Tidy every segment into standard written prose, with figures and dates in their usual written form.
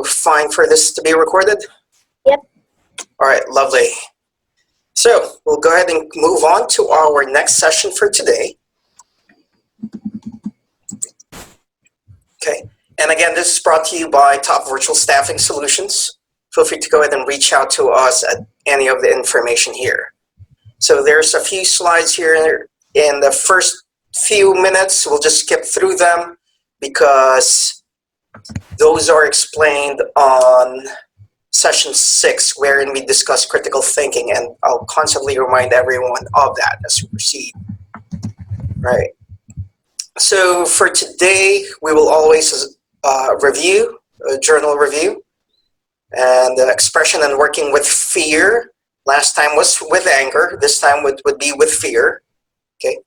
fine for this to be recorded? Yep. All right, lovely. So we'll go ahead and move on to our next session for today. Okay, and again, this is brought to you by Top Virtual Staffing Solutions. Feel free to go ahead and reach out to us at any of the information here. So there's a few slides here in the first few minutes. We'll just skip through them because those are explained on session 6, wherein we discuss critical thinking, and I'll constantly remind everyone of that as we proceed. Right. So for today, we will always review, a journal review, and expression and working with fear. Last time was with anger. This time would be with fear. Okay.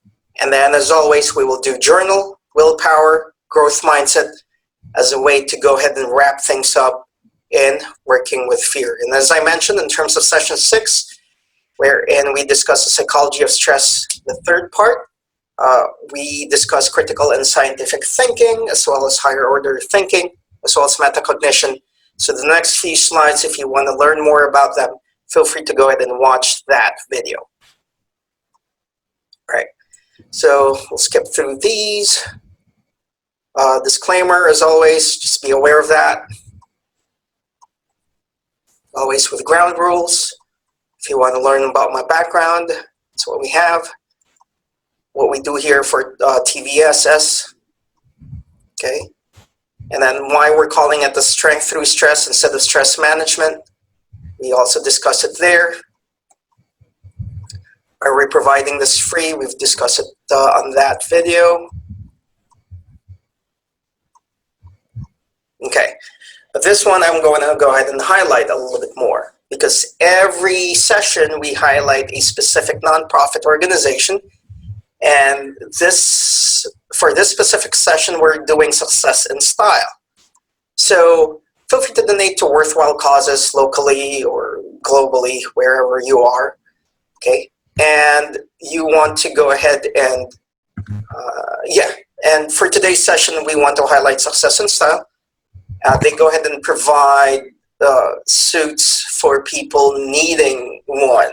And then, as always, we will do journal, willpower, growth mindset as a way to go ahead and wrap things up in working with fear. And as I mentioned, in terms of session 6, wherein we discuss the psychology of stress, the third part, we discuss critical and scientific thinking, as well as higher order thinking, as well as metacognition. So the next few slides, if you want to learn more about them, feel free to go ahead and watch that video. All right, so we'll skip through these. Disclaimer, as always, just be aware of that. Always with ground rules. If you want to learn about my background, that's what we have. What we do here for TVSS. Okay. And then why we're calling it the strength through stress instead of stress management. We also discuss it there. Are we providing this free? We've discussed it on that video. Okay. But this one I'm going to go ahead and highlight a little bit more, because every session we highlight a specific nonprofit organization, and for this specific session we're doing success in style. So feel free to donate to worthwhile causes locally or globally, wherever you are. Okay, and you want to go ahead and and for today's session we want to highlight success in style. They go ahead and provide suits for people needing one.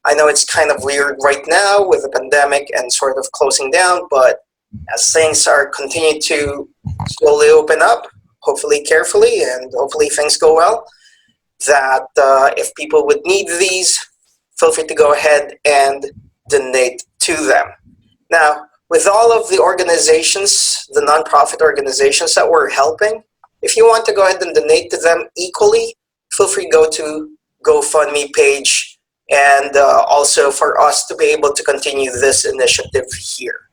I know it's kind of weird right now with the pandemic and sort of closing down, but as things are continuing to slowly open up, hopefully carefully, and hopefully things go well, that if people would need these, feel free to go ahead and donate to them. Now, with all of the organizations, the nonprofit organizations that we're helping, if you want to go ahead and donate to them equally, feel free to go to GoFundMe page, and also for us to be able to continue this initiative here.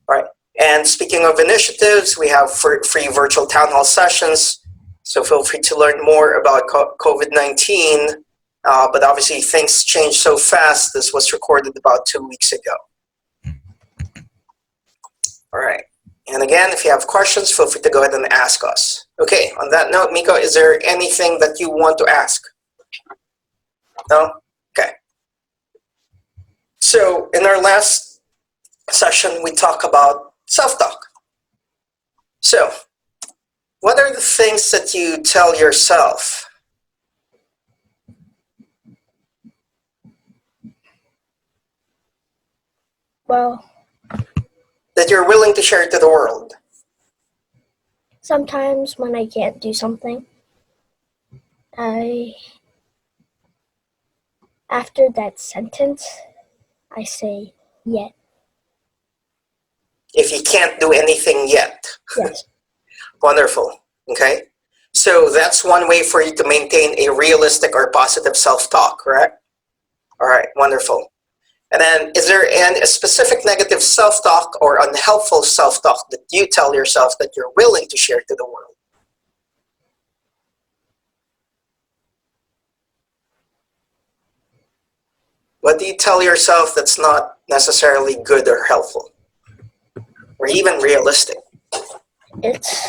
All right, and speaking of initiatives, we have free virtual town hall sessions, so feel free to learn more about COVID-19, but obviously things change so fast. This was recorded about 2 weeks ago. All right. And again, if you have questions, feel free to go ahead and ask us. Okay, on that note, Miko, is there anything that you want to ask? No? Okay. So in our last session, we talked about self-talk. So what are the things that you tell yourself? Well, that you're willing to share to the world? Sometimes when I can't do something, after that sentence, I say, yet. If you can't do anything yet. Yes. Wonderful. Okay. So that's one way for you to maintain a realistic or positive self-talk, correct? All right, wonderful. And then, is there a specific negative self-talk or unhelpful self-talk that you tell yourself that you're willing to share to the world? What do you tell yourself that's not necessarily good or helpful, or even realistic? It's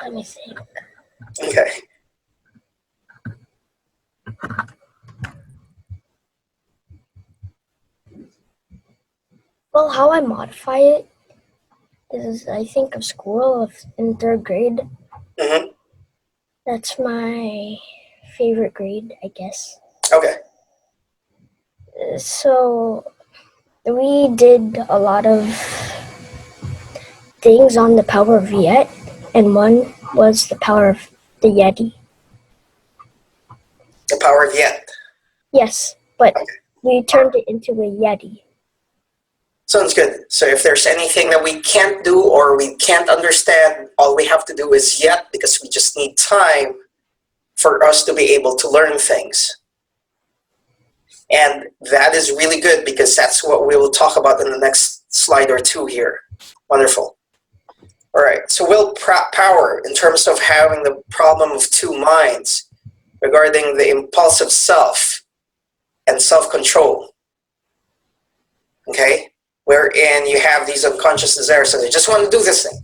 let me think. Okay. how I modify it is I think of school in 3rd grade. Mm-hmm. That's my favorite grade, I guess. Okay. So we did a lot of things on the power of Yet, and one was the power of the Yeti. The power of Yet. Yes, but Okay. we turned it into a Yeti. Sounds good. So if there's anything that we can't do or we can't understand, all we have to do is Yet, because we just need time for us to be able to learn things. And that is really good, because that's what we will talk about in the next slide or two here. Wonderful. All right, so willpower, in terms of having the problem of two minds regarding the impulsive self and self-control, okay? Wherein you have these unconscious desires, so you just want to do this thing,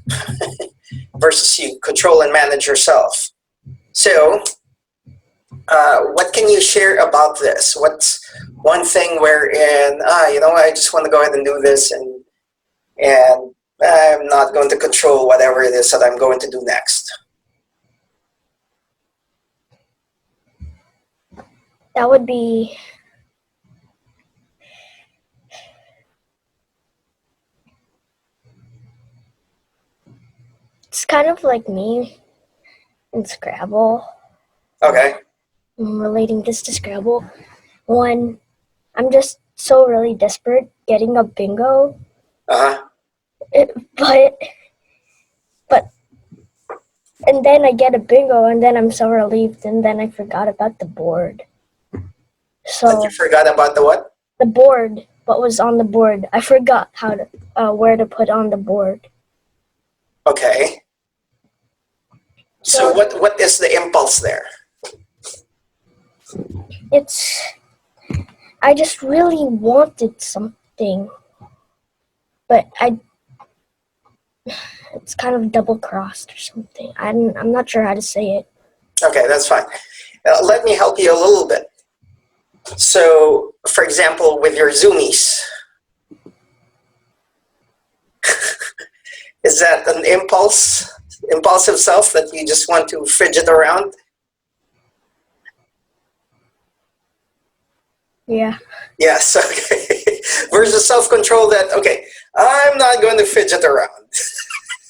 versus you control and manage yourself. So, what can you share about this? What's one thing wherein, I just want to go ahead and do this, and I'm not going to control whatever it is that I'm going to do next? That would be it's kind of like me in Scrabble. Okay. I'm relating this to Scrabble. When I'm just so really desperate getting a bingo, Uh-huh. but and then I get a bingo, and then I'm so relieved, and then I forgot about the board. So And you forgot about the what? the board, what was on the board? I forgot how to where to put on the board. Okay. So what is the impulse there? I just really wanted something, but it's kind of double-crossed or something. I'm not sure how to say it. Okay, that's fine. Let me help you a little bit. So, for example, with your zoomies, is that an impulsive self that you just want to fidget around? Yeah. Yes, okay. Versus self-control that, okay, I'm not going to fidget around.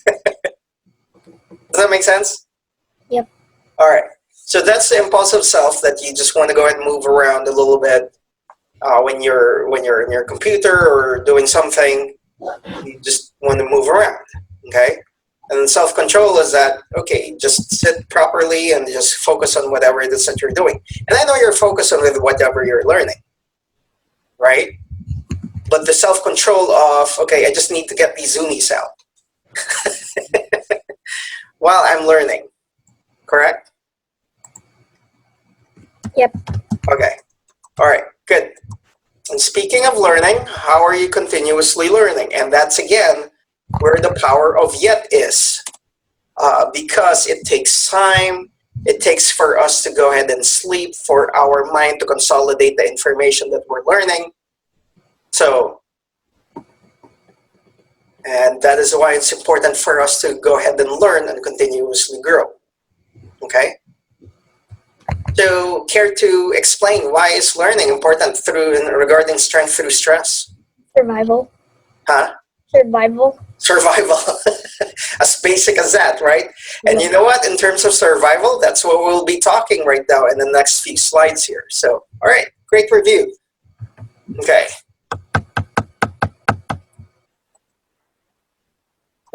Does that make sense? Yep. All right. So that's the impulsive self that you just want to go ahead and move around a little bit when you're in your computer or doing something. You just want to move around, okay? And then self-control is that, okay, just sit properly and just focus on whatever it is that you're doing. And I know you're focused on with whatever you're learning, right? But the self-control of, okay, I just need to get these zoomies out while I'm learning, correct? Yep. Okay. All right, good. And speaking of learning, how are you continuously learning? And that's, again, where the power of Yet is. Because it takes time, it takes for us to go ahead and sleep, for our mind to consolidate the information that we're learning. So, and that is why it's important for us to go ahead and learn and continuously grow. Okay? So, care to explain why is learning important regarding strength through stress? Survival. Huh? Survival. Survival. As basic as that, right? And you know what? In terms of survival, that's what we'll be talking right now in the next few slides here. So, all right, great review. Okay.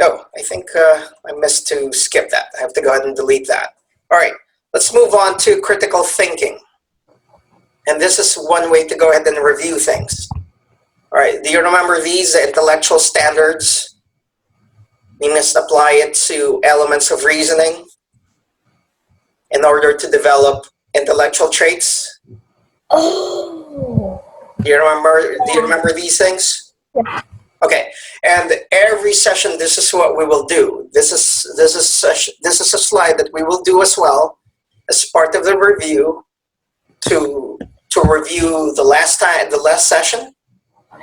Oh, I think I missed to skip that. I have to go ahead and delete that. All right, let's move on to critical thinking. And this is one way to go ahead and review things. All right, do you remember these intellectual standards? We must apply it to elements of reasoning in order to develop intellectual traits. Oh. Do you remember these things? Yeah. Okay, and every session, this is what we will do. This is a slide that we will do as well as part of the review to review the last session,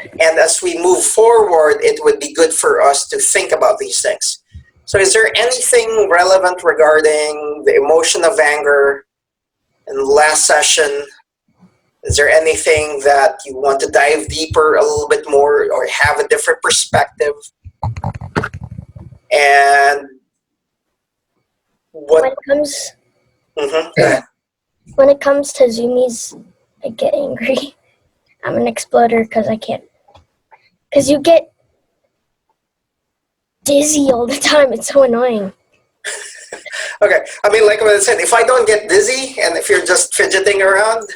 And as we move forward, it would be good for us to think about these things. So is there anything relevant regarding the emotion of anger in the last session? Is there anything that you want to dive deeper a little bit more or have a different perspective? And what When it comes Mhm. when it comes to zoomies, I get angry. I'm an exploder because I can't. Because you get dizzy all the time. It's so annoying. Okay, I mean, like what I said, if I don't get dizzy and if you're just fidgeting around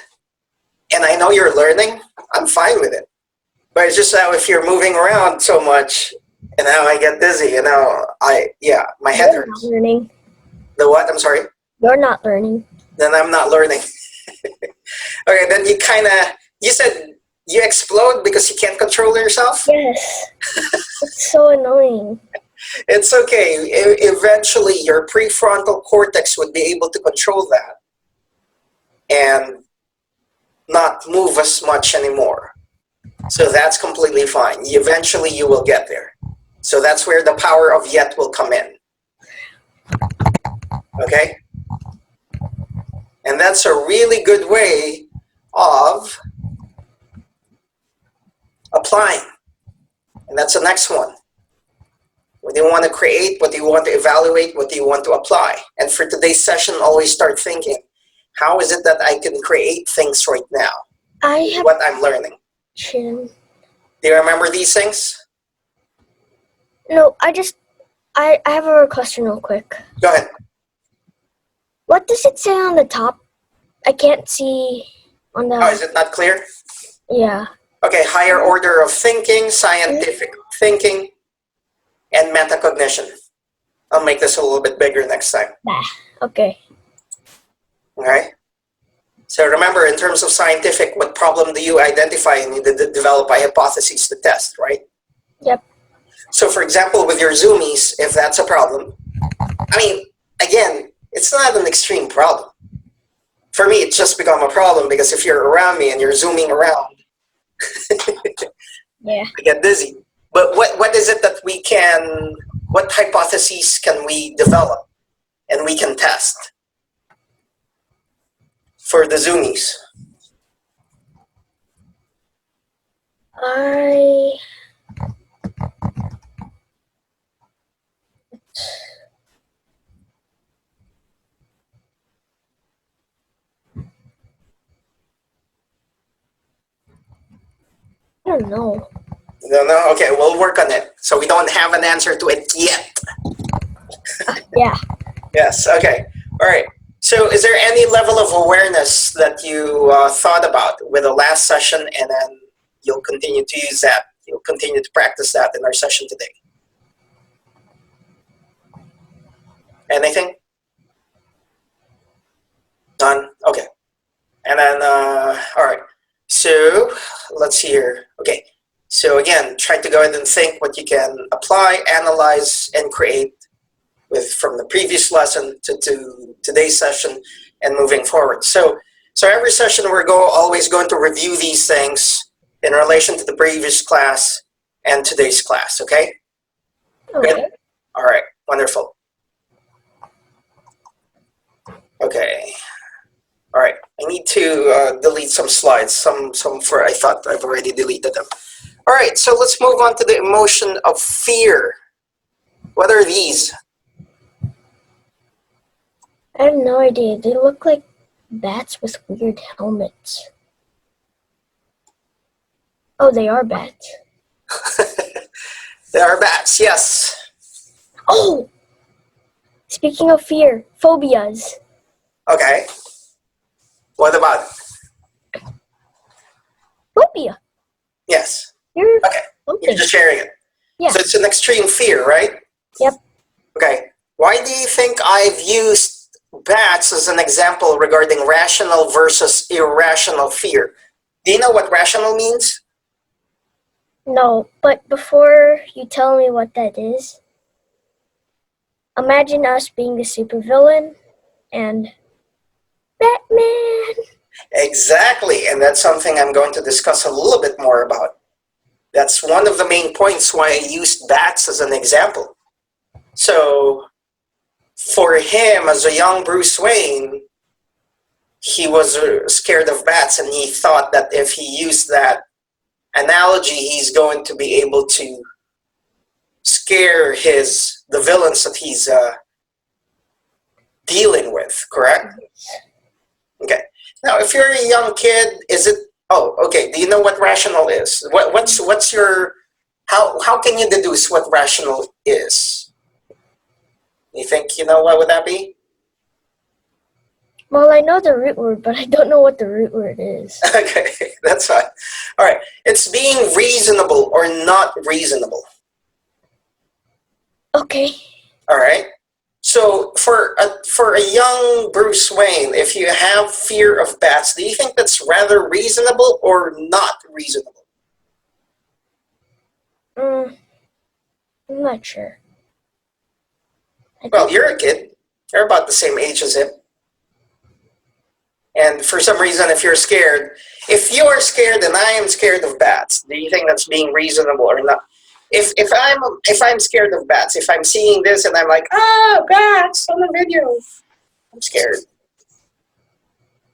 and I know you're learning, I'm fine with it. But it's just that if you're moving around so much and now I get dizzy, you know, my head You're not hurts. learning. The what? I'm sorry? You're not learning. Then I'm not learning. Okay, then you said you explode because you can't control yourself? Yes. It's so annoying. It's okay. Eventually, your prefrontal cortex would be able to control that and not move as much anymore. So that's completely fine. Eventually, you will get there. So that's where the power of yet will come in. Okay? And that's a really good way of applying. And that's the next one. What do you want to create? What do you want to evaluate? What do you want to apply? And for today's session, always start thinking, how is it that I can create things right now? I have What I'm learning. chin. Do you remember these things? No, I have a question real quick. Go ahead. What does it say on the top? I can't see on the. Oh, is it not clear? Yeah. Okay, higher order of thinking, scientific thinking, and metacognition. I'll make this a little bit bigger next time. Okay. Okay? So remember, in terms of scientific, what problem do you identify and you develop a hypothesis to test, right? Yep. So for example, with your zoomies, if that's a problem, I mean, again, it's not an extreme problem. For me, it's just become a problem because if you're around me and you're zooming around, Yeah. I get dizzy. But what is it that what hypotheses can we develop and we can test for the zoomies? I don't know. No, no. Okay, we'll work on it. So we don't have an answer to it yet. Yeah. Yes. Okay. All right. So, is there any level of awareness that you thought about with the last session, and then you'll continue to use that? You'll continue to practice that in our session today. Anything? None. Okay. And then, all right. So let's see here. Okay. So again, try to go ahead and think what you can apply, analyze, and create from the previous lesson to today's session and moving forward. So every session we're always going to review these things in relation to the previous class and today's class, okay? Okay. Good? All right, wonderful. Okay. All right, I need to delete some slides. Some for I thought I've already deleted them. All right, so let's move on to the emotion of fear. What are these? I have no idea. They look like bats with weird helmets. Oh, they are bats. They are bats, yes. Oh! Speaking of fear, phobias. Okay. What about it? Phobia. Yes. You're Okay. something. You're just sharing it. Yeah. So it's an extreme fear, right? Yep. Okay. Why do you think I've used bats as an example regarding rational versus irrational fear? Do you know what rational means? No, but before you tell me what that is, imagine us being the supervillain and Batman. Exactly. And that's something I'm going to discuss a little bit more about. That's one of the main points why I used bats as an example. So for him, as a young Bruce Wayne, he was scared of bats, and he thought that if he used that analogy, he's going to be able to scare the villains that he's dealing with, correct? Okay. Now, if you're a young kid, is it... Oh, okay. Do you know what rational is? What's your... How can you deduce what rational is? You think you know what would that be? Well, I know the root word, but I don't know what the root word is. Okay, that's fine. All right. It's being reasonable or not reasonable. Okay. All right. So for a young Bruce Wayne, if you have fear of bats, do you think that's rather reasonable or not reasonable? I'm not sure. Well, you're a kid. You're about the same age as him. And for some reason, if you're scared, if you are scared and I am scared of bats, do you think that's being reasonable or not? If I'm scared of bats, if I'm seeing this and I'm like, bats on the video, I'm scared.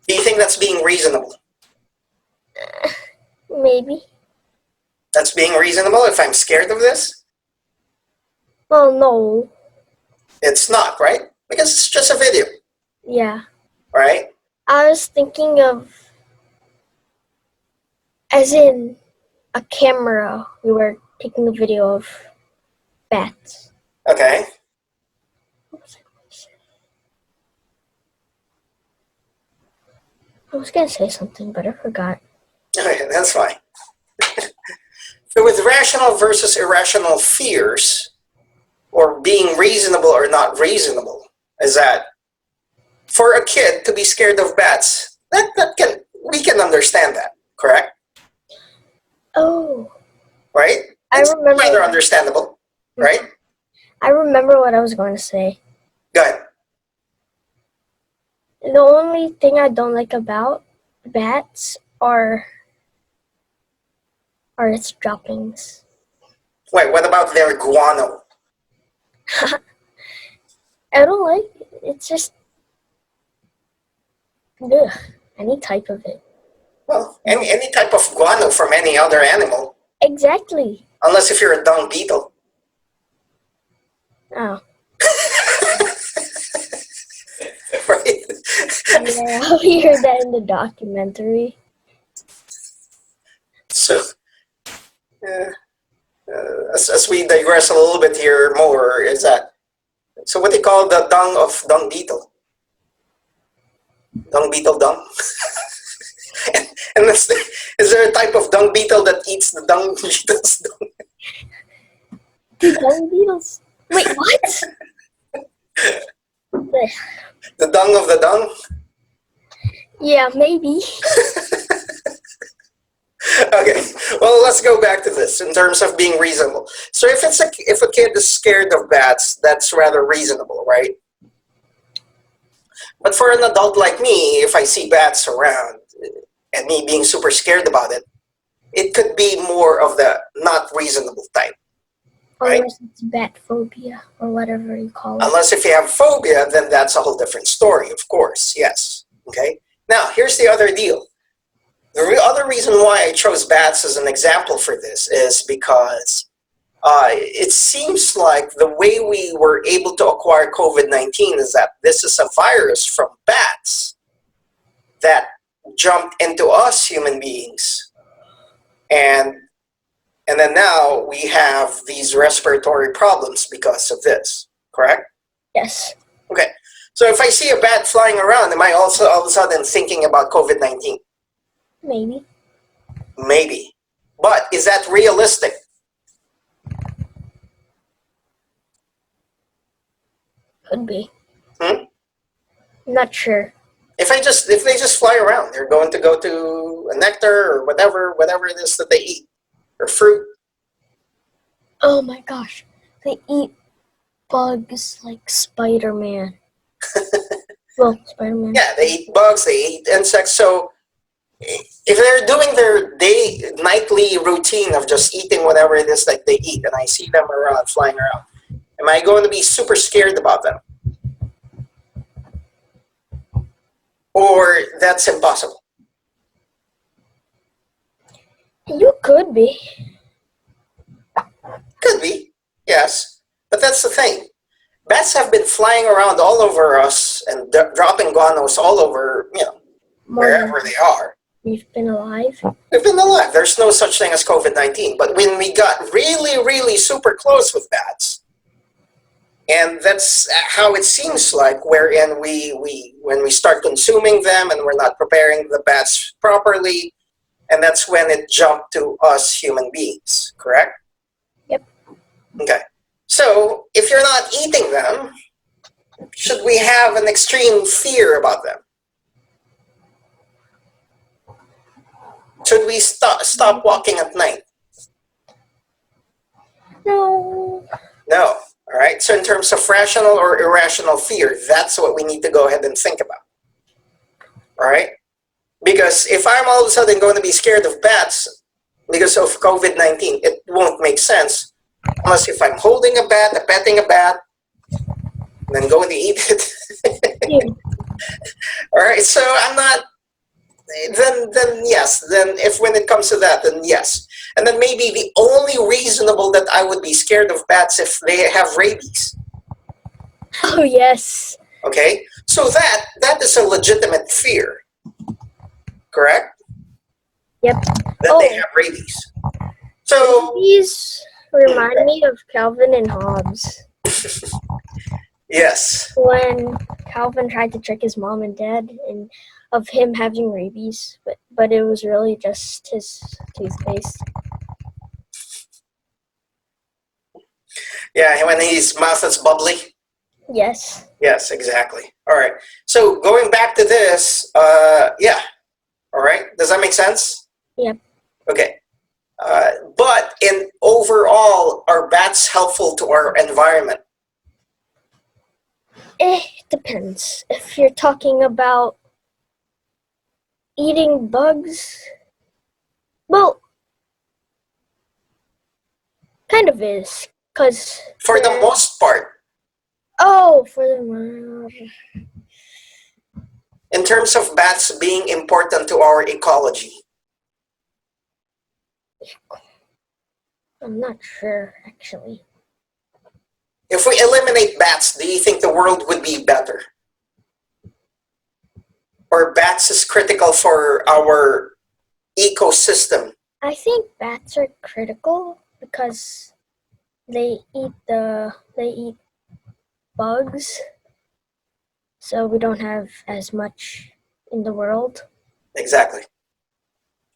Do you think that's being reasonable? Maybe. That's being reasonable if I'm scared of this? Well, no. It's not, right? Because it's just a video, Yeah. right? I was thinking of, as in a camera. We were taking a video of bats. Okay. I was going to say something, but I forgot. Okay, that's fine. So with rational versus irrational fears, or being reasonable or not reasonable, is that for a kid to be scared of bats, we can understand that, correct? Oh. Right? It's rather understandable, right? I remember what I was going to say. Go ahead. The only thing I don't like about bats are its droppings. Wait, what about their guano? I don't like it. It's just... ugh, any type of it. Well, any type of guano from any other animal. Exactly. Unless if you're a dung beetle. Oh. Right? Yeah, we heard that in the documentary. So, as we digress a little bit here more, is that... So what do you call the dung of dung beetle? Dung beetle dung? And is there a type of dung beetle that eats the dung beetle's dung? The dung beetles? Wait, what? The dung of the dung? Yeah, maybe. Okay, well, let's go back to this in terms of being reasonable. So if a kid is scared of bats, that's rather reasonable, right? But for an adult like me, if I see bats around and me being super scared about it, it could be more of the not reasonable type. Right? Unless it's bat phobia or whatever you call it. Unless if you have phobia, then that's a whole different story, of course, yes. Okay. Now, here's the other deal. The other reason why I chose bats as an example for this is because it seems like the way we were able to acquire COVID-19 is that this is a virus from bats that jumped into us human beings. And then now we have these respiratory problems because of this, correct? Yes. Okay. So if I see a bat flying around, am I also all of a sudden thinking about COVID-19? Maybe. Maybe. But is that realistic? Could be. Not sure. If they just fly around, they're going to go to a nectar or whatever it is that they eat, or fruit. Oh my gosh. They eat bugs like Spider-Man. Well, Spider-Man. Yeah, they eat bugs, they eat insects. So if they're doing their nightly routine of just eating whatever it is that they eat, and I see them around, flying around, am I going to be super scared about them? Or that's impossible? You could be. Could be, yes. But that's the thing. Bats have been flying around all over us and dropping guanos all over, wherever they are. We've been alive. We've been alive. There's no such thing as COVID-19. But when we got really, really super close with bats, and that's how it seems like, wherein when we start consuming them and we're not preparing the bats properly, and that's when it jumped to us human beings, correct? Yep. Okay. So if you're not eating them, should we have an extreme fear about them? Should we stop walking at night? No. No. All right. So in terms of rational or irrational fear, that's what we need to go ahead and think about. All right. Because if I'm all of a sudden going to be scared of bats because of COVID-19, it won't make sense unless if I'm holding a bat, petting a bat, and then going to eat it. Yeah. All right. So I'm not. Then yes. Then if when it comes to that, then yes. And then maybe the only reasonable that I would be scared of bats if they have rabies. Oh, yes. Okay. So that is a legitimate fear. Correct? Yep. That they have rabies. So these remind me of Calvin and Hobbes. Yes. When Calvin tried to trick his mom and dad and of him having rabies, but it was really just his toothpaste. Yeah, when his mouth is bubbly. Yes. Yes, exactly. All right. So going back to this, yeah. All right. Does that make sense? Yep. Okay. But in overall, are bats helpful to our environment? It depends. If you're talking about eating bugs, well, kind of is, because For the most part. Oh, for the In terms of bats being important to our ecology. I'm not sure, actually. If we eliminate bats, do you think the world would be better? Or bats is critical for our ecosystem? I think bats are critical because they eat bugs, so we don't have as much in the world. Exactly.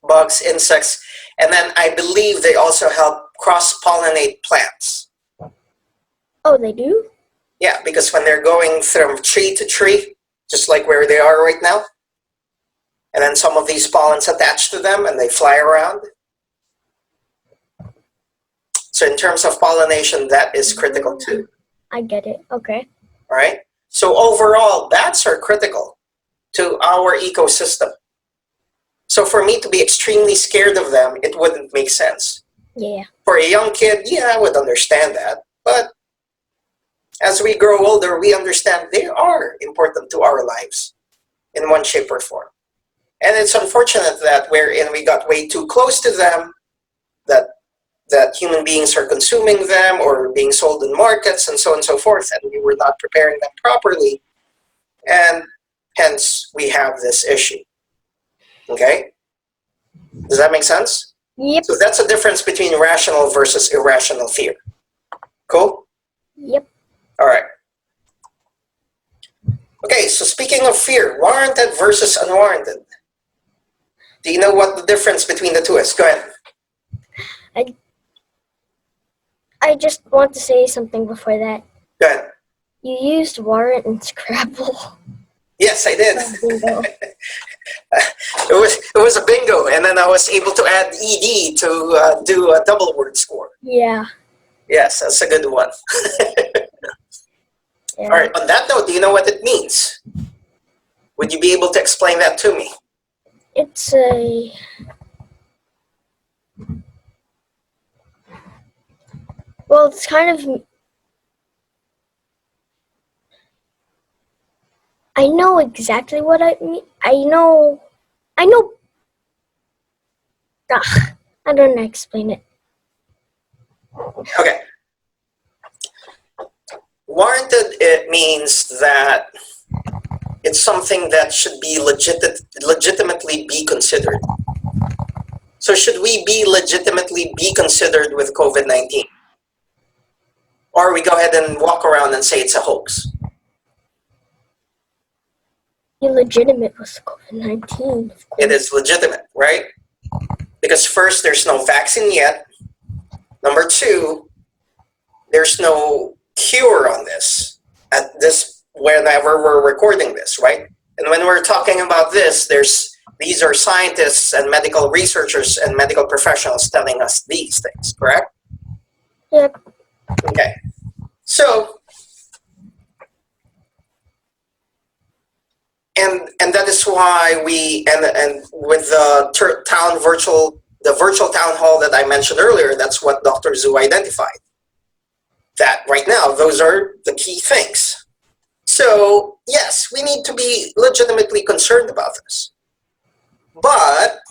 Bugs, insects, and then I believe they also help cross-pollinate plants. Oh, they do? Yeah, because when they're going from tree to tree, just like where they are right now, and then some of these pollens attach to them and they fly around. So in terms of pollination, that is critical too. I get it. Okay. All right. So overall, bats are critical to our ecosystem. So for me to be extremely scared of them, it wouldn't make sense. Yeah. For a young kid, yeah, I would understand that. But as we grow older, we understand they are important to our lives in one shape or form. And it's unfortunate that wherein we got way too close to them, that human beings are consuming them or being sold in markets and so on and so forth, and we were not preparing them properly, and hence we have this issue. Okay? Does that make sense? Yep. So that's a difference between rational versus irrational fear. Cool? Yep. All right. Okay, so speaking of fear, warranted versus unwarranted. Do you know what the difference between the two is? Go ahead. I just want to say something before that. Go ahead. You used warrant and Scrabble. Yes, I did. Bingo. It was a bingo, and then I was able to add ed to do a double word score. Yeah. Yes, that's a good one. Yeah. All right. On that note, do you know what it means? Would you be able to explain that to me? It's a... Well, it's kind of... I know exactly what I mean. I know... Ugh, I don't know how to explain it. Okay. Warranted, it means that it's something that should be legitimately be considered. So should we be legitimately be considered with COVID-19? Or we go ahead and walk around and say it's a hoax? Illegitimate with COVID-19, of course. It is legitimate, right? Because first, there's no vaccine yet. Number two, there's no cure on this at this whenever we're recording this, right? And when we're talking about this, these are scientists and medical researchers and medical professionals telling us these things, correct? Yep. Okay. So, and that is why we and with the virtual town hall that I mentioned earlier, that's what Dr. Zhu identified. That right now, those are the key things. So yes, we need to be legitimately concerned about this. But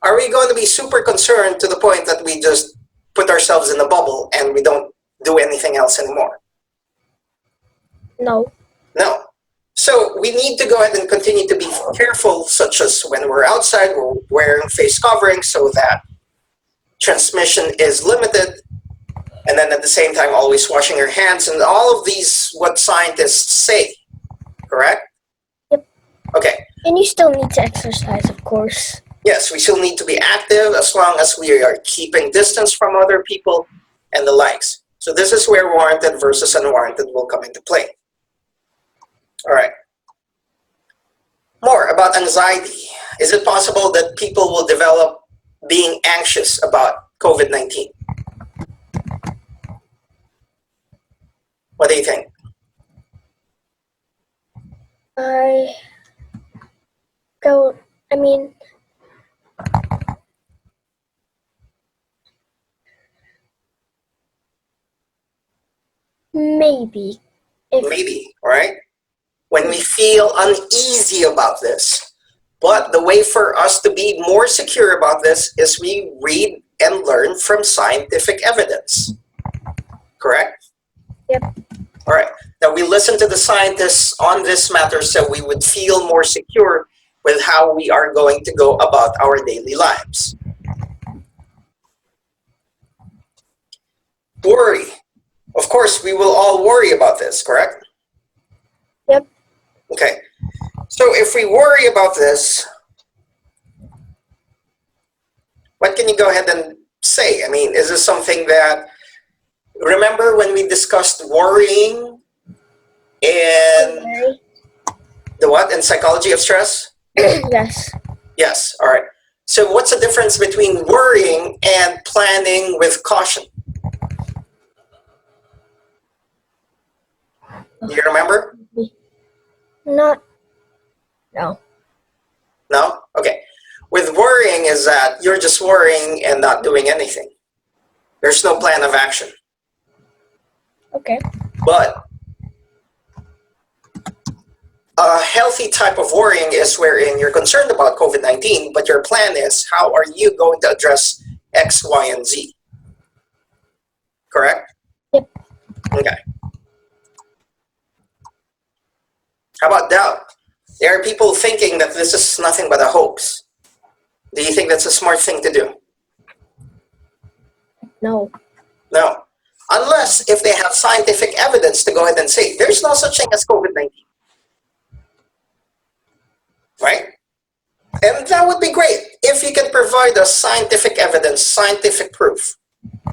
are we going to be super concerned to the point that we just put ourselves in a bubble and we don't do anything else anymore? No. No. So we need to go ahead and continue to be careful, such as when we're outside, we're wearing face coverings so that transmission is limited. And then at the same time, always washing your hands and all of these, what scientists say, correct? Yep. Okay. And you still need to exercise, of course. Yes, we still need to be active as long as we are keeping distance from other people and the likes. So this is where warranted versus unwarranted will come into play. All right. More about anxiety. Is it possible that people will develop being anxious about COVID-19? What do you think? I mean, maybe. Maybe, all right? When we feel uneasy about this. But the way for us to be more secure about this is we read and learn from scientific evidence. Correct? Yep. All right. That we listen to the scientists on this matter so we would feel more secure with how we are going to go about our daily lives. Worry. Of course, we will all worry about this, correct? Yep. Okay. So if we worry about this, what can you go ahead and say? I mean, is this something that, remember when we discussed worrying and the what in psychology of stress? Yes. Yes, all right. So what's the difference between worrying and planning with caution? Do you remember? No. No? Okay. With worrying is that you're just worrying and not doing anything. There's no plan of action. Okay. But a healthy type of worrying is wherein you're concerned about COVID-19, but your plan is how are you going to address X, Y, and Z? Correct? Yep. Okay. How about doubt? There are people thinking that this is nothing but a hoax. Do you think that's a smart thing to do? No. No. Unless if they have scientific evidence to go ahead and say, there's no such thing as COVID-19. Right? And that would be great if you can provide us scientific evidence, scientific proof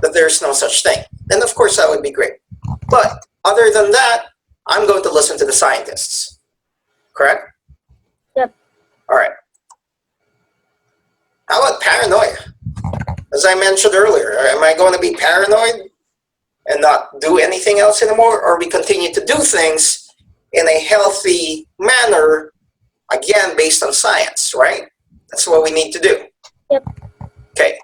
that there's no such thing. Then of course that would be great. But other than that, I'm going to listen to the scientists. Correct? Yep. All right. How about paranoia? As I mentioned earlier, am I going to be paranoid and not do anything else anymore? Or we continue to do things in a healthy manner? I Again, based on science, right? That's what we need to do. Yep. Okay.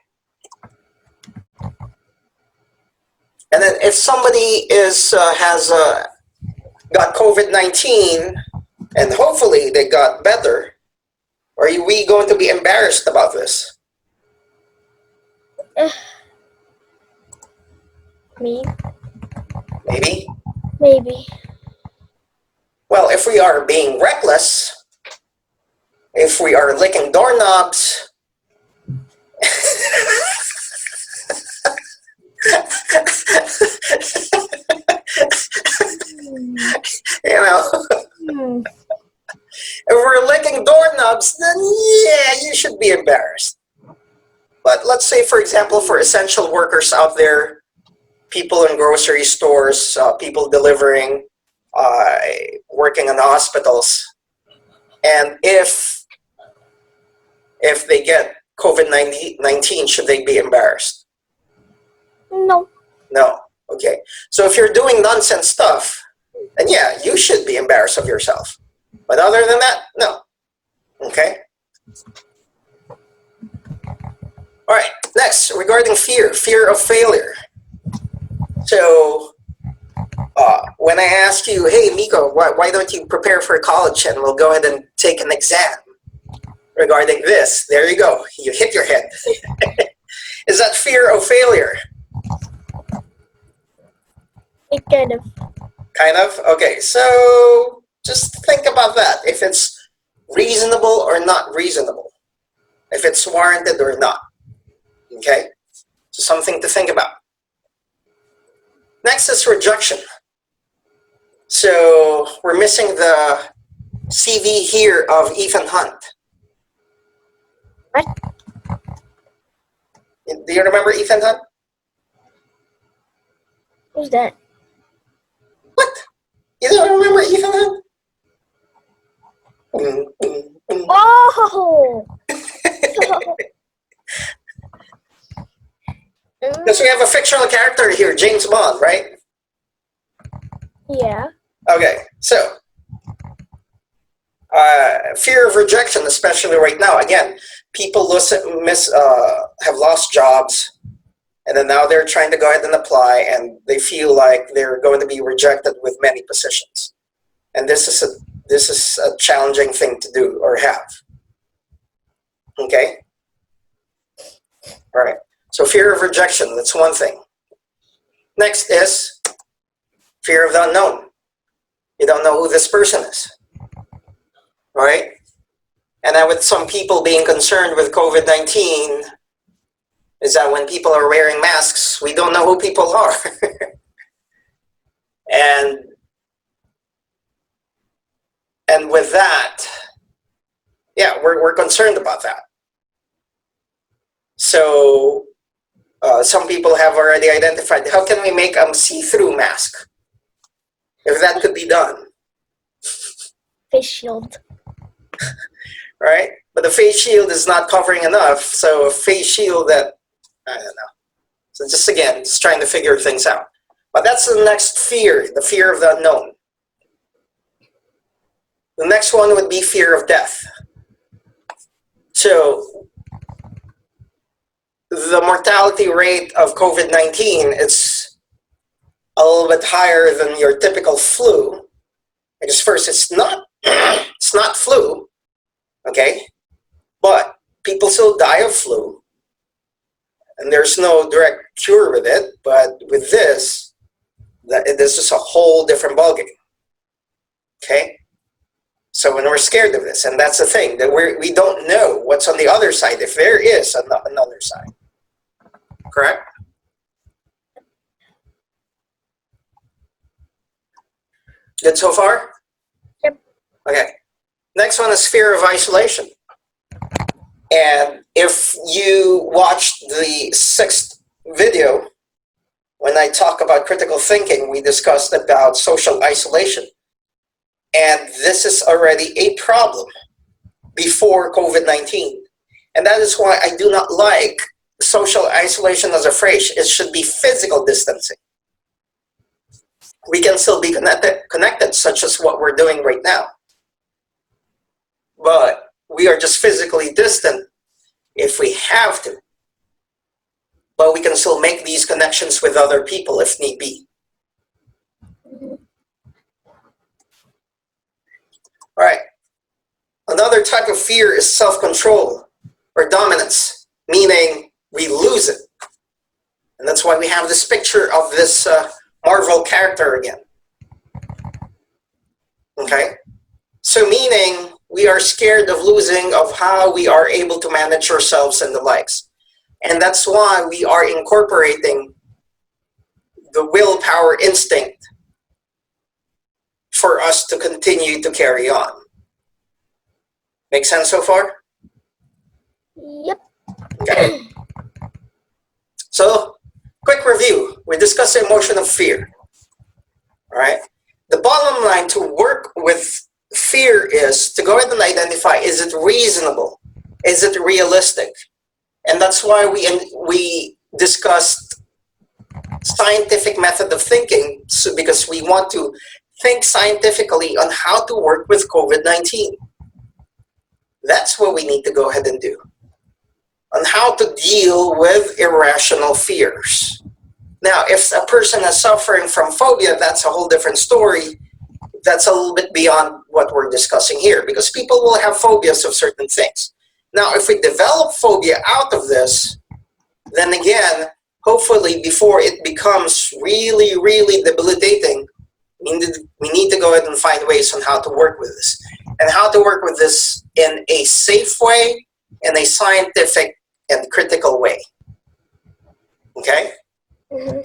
And then if somebody has got COVID-19 and hopefully they got better, are we going to be embarrassed about this? Me? Maybe. Maybe. Well, if we are being reckless, if we are licking doorknobs, you know, if we're licking doorknobs, then yeah, you should be embarrassed. But let's say, for example, for essential workers out there, people in grocery stores, people delivering, working in hospitals, and if they get COVID-19, should they be embarrassed? No. No. Okay. So if you're doing nonsense stuff, then yeah, you should be embarrassed of yourself. But other than that, no. Okay. All right. Next, regarding fear of failure. So when I ask you, hey, Miko, why don't you prepare for college and we'll go ahead and take an exam regarding this? There you go. You hit your head. Is that fear of failure? It kind of. Kind of? Okay, so just think about that. If it's reasonable or not reasonable. If it's warranted or not. Okay? So something to think about. Next is rejection. So we're missing the CV here of Ethan Hunt. What? Do you remember Ethan Hunt? Who's that? What? You don't remember Ethan Hunt? Oh! Because we have a fictional character here, James Bond, right? Yeah. Okay, so fear of rejection, especially right now. Again, people have lost jobs, and then now they're trying to go ahead and apply, and they feel like they're going to be rejected with many positions. And this is a challenging thing to do or have. Okay? All right. So fear of rejection, that's one thing. Next is fear of the unknown. You don't know who this person is. All right? And then with some people being concerned with COVID-19, is that when people are wearing masks, we don't know who people are. and with that, yeah, we're concerned about that. So some people have already identified, how can we make a see-through mask? If that could be done. Face shield. Right? But the face shield is not covering enough, so a face shield that, I don't know. So just again, just trying to figure things out. But that's the next fear, the fear of the unknown. The next one would be fear of death. So the mortality rate of COVID-19 is a little bit higher than your typical flu. Because first, it's not it's not flu, okay? But people still die of flu, and there's no direct cure with it. But with this is a whole different ballgame, okay? So when we're scared of this, and that's the thing, that we don't know what's on the other side, if there is another side, correct? Good so far? Yep. Okay. Next one is fear of isolation. And if you watched the 6th video, when I talk about critical thinking, we discussed about social isolation. And this is already a problem before COVID-19. And that is why I do not like social isolation as a phrase. It should be physical distancing. We can still be connected, such as what we're doing right now. But we are just physically distant if we have to. But we can still make these connections with other people if need be. All right. Another type of fear is self-control or dominance, meaning we lose it. And that's why we have this picture of this Marvel character again. Okay? So meaning we are scared of losing of how we are able to manage ourselves and the likes. And that's why we are incorporating the willpower instinct for us to continue to carry on. Make sense so far? Yep. Okay. So, quick review. We discussed the emotion of fear. All right. The bottom line to work with fear is to go ahead and identify, is it reasonable? Is it realistic? And that's why we discussed scientific method of thinking, because we want to think scientifically on how to work with COVID-19. That's what we need to go ahead and do. On how to deal with irrational fears. Now, if a person is suffering from phobia, that's a whole different story. That's a little bit beyond what we're discussing here, because people will have phobias of certain things. Now, if we develop phobia out of this, then again, hopefully before it becomes really, really debilitating, we need to go ahead and find ways on how to work with this. And how to work with this in a safe way, in a scientific and critical way. Okay? Mm-hmm.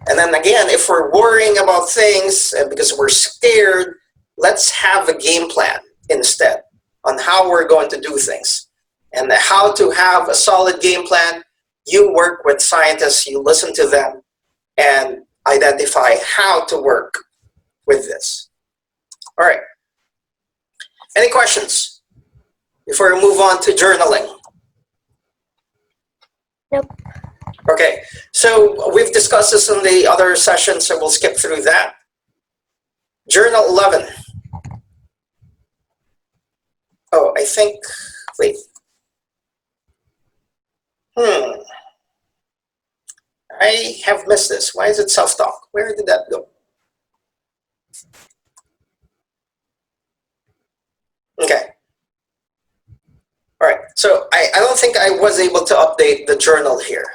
And then again, if we're worrying about things because we're scared, let's have a game plan instead on how we're going to do things. And how to have a solid game plan, you work with scientists, you listen to them, and identify how to work with this. All right. Any questions before we move on to journaling? Nope. Okay, so we've discussed this in the other session, so we'll skip through that. Journal 11. Oh, I think, wait. I have missed this. Why is it self-talk? Where did that go? Okay. All right, so I don't think I was able to update the journal here.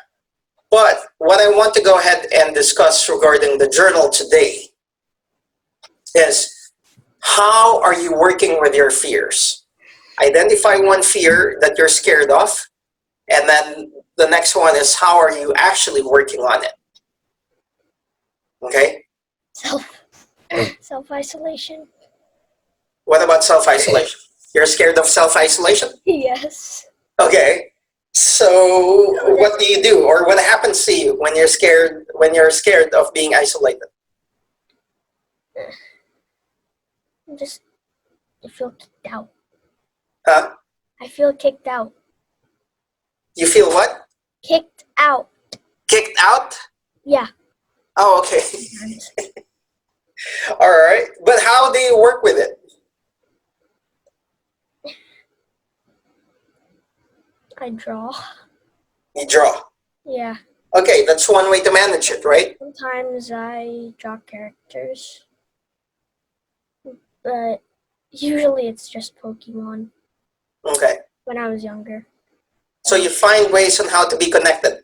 But what I want to go ahead and discuss regarding the journal today is how are you working with your fears? Identify one fear that you're scared of, and then the next one is how are you actually working on it? Okay? Self-isolation. What about self-isolation? You're scared of self-isolation? Yes. Okay. So what do you do, or what happens to you when you're scared of being isolated? I feel kicked out. Huh? I feel kicked out. You feel what? Kicked out. Kicked out? Yeah. Oh, okay. All right. But how do you work with it? I draw. You draw. Yeah. Okay, that's one way to manage it, right? Sometimes I draw characters. But usually it's just Pokemon. Okay. When I was younger. So you find ways on how to be connected.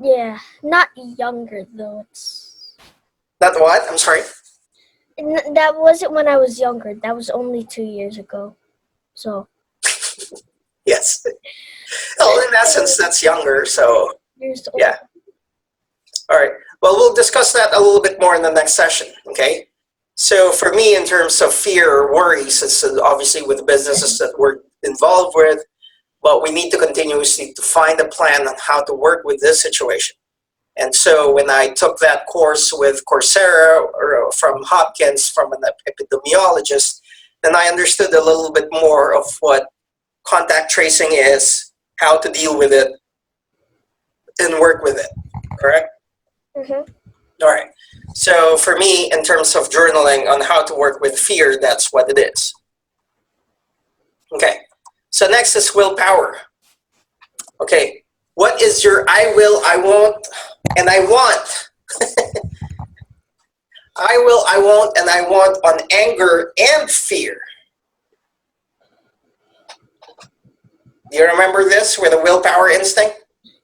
Yeah. Not younger though. Not what? I'm sorry? That wasn't when I was younger. That was only 2 years ago. So. Yes. Well, in essence, that's younger, so yeah. All right. Well, we'll discuss that a little bit more in the next session, okay? So for me, in terms of fear or worries, it's obviously with the businesses that we're involved with, but we need to continuously to find a plan on how to work with this situation. And so when I took that course with Coursera or from Hopkins, from an epidemiologist, then I understood a little bit more of what contact tracing is, how to deal with it, and work with it, correct? Mm-hmm. All right. So for me, in terms of journaling on how to work with fear, that's what it is. Okay. So next is willpower. Okay, what is your I will, I won't, and I want? I will, I won't, and I want on anger and fear. Do you remember this with the willpower instinct?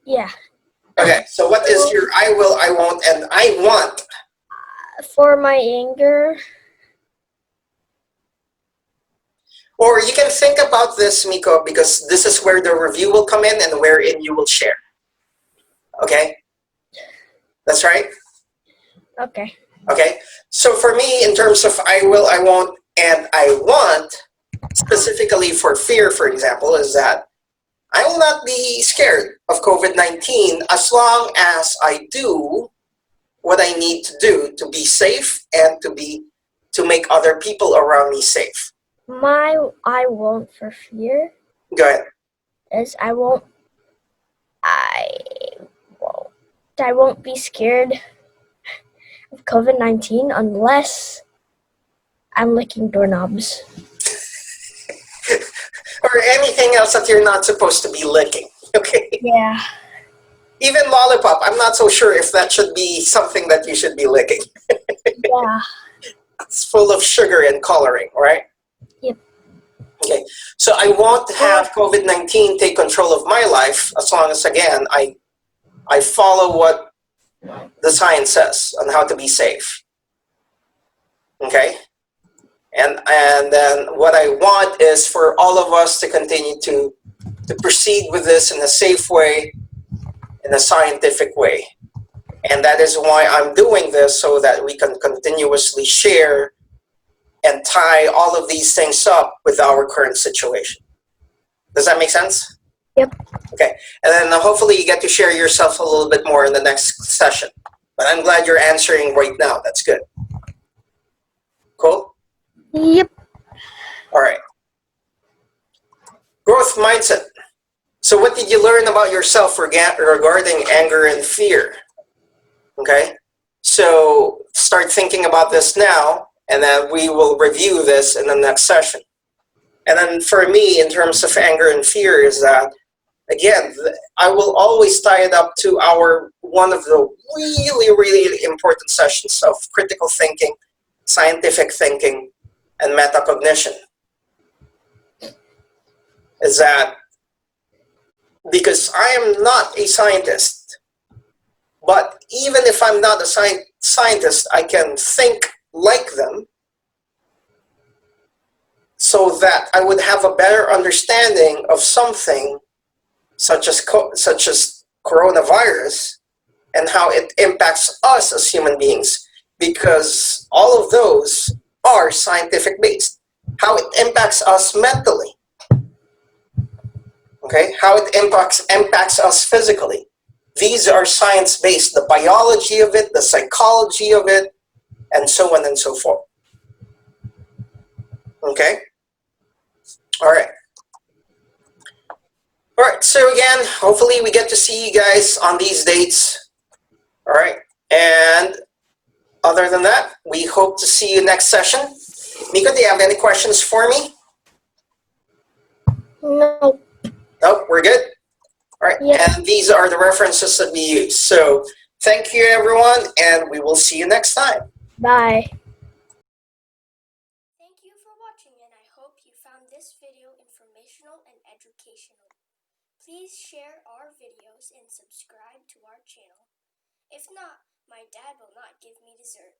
Yeah. Okay, so what is your I will, I won't, and I want? For my anger, Or you can think about this, Miko, because this is where the review will come in and wherein you will share. Okay? That's right? okay. Okay, so for me, in terms of I will, I won't, and I want, specifically for fear, for example, is that I will not be scared of COVID-19 as long as I do what I need to do to be safe and to make other people around me safe. My I won't for fear Go ahead. is I won't be scared of COVID-19 unless I'm licking doorknobs. Or anything else that you're not supposed to be licking. Okay. Yeah. Even lollipop, I'm not so sure if that should be something that you should be licking. Yeah. It's full of sugar and coloring, right? Yep. Okay, so I won't have COVID-19 take control of my life as long as, again, I follow what the science says on how to be safe. Okay? And then what I want is for all of us to continue to proceed with this in a safe way, in a scientific way. And that is why I'm doing this, so that we can continuously share and tie all of these things up with our current situation. Does that make sense? Yep. Okay, and then hopefully you get to share yourself a little bit more in the next session. But I'm glad you're answering right now. That's good. Cool? Yep. All right. Growth mindset. So what did you learn about yourself regarding anger and fear? Okay, so start thinking about this now, and then we will review this in the next session. And then for me, in terms of anger and fear, is that, again, I will always tie it up to one of the really, really important sessions of critical thinking, scientific thinking, and metacognition. Is that because I am not a scientist, but even if I'm not a scientist, I can think like them so that I would have a better understanding of something such as coronavirus and how it impacts us as human beings, because all of those are scientific based. How it impacts us mentally, okay? How it impacts us physically. These are science based, the biology of it, the psychology of it, and so on and so forth. Okay? All right. All right, so again, hopefully we get to see you guys on these dates. All right, and other than that, we hope to see you next session. Miko, do you have any questions for me? No. Nope, we're good. All right, Yep. and these are the references that we use. So thank you, everyone, and we will see you next time. Bye. Thank you for watching, and I hope you found this video informational and educational. Please share our videos and subscribe to our channel. If not, my dad will not give me dessert.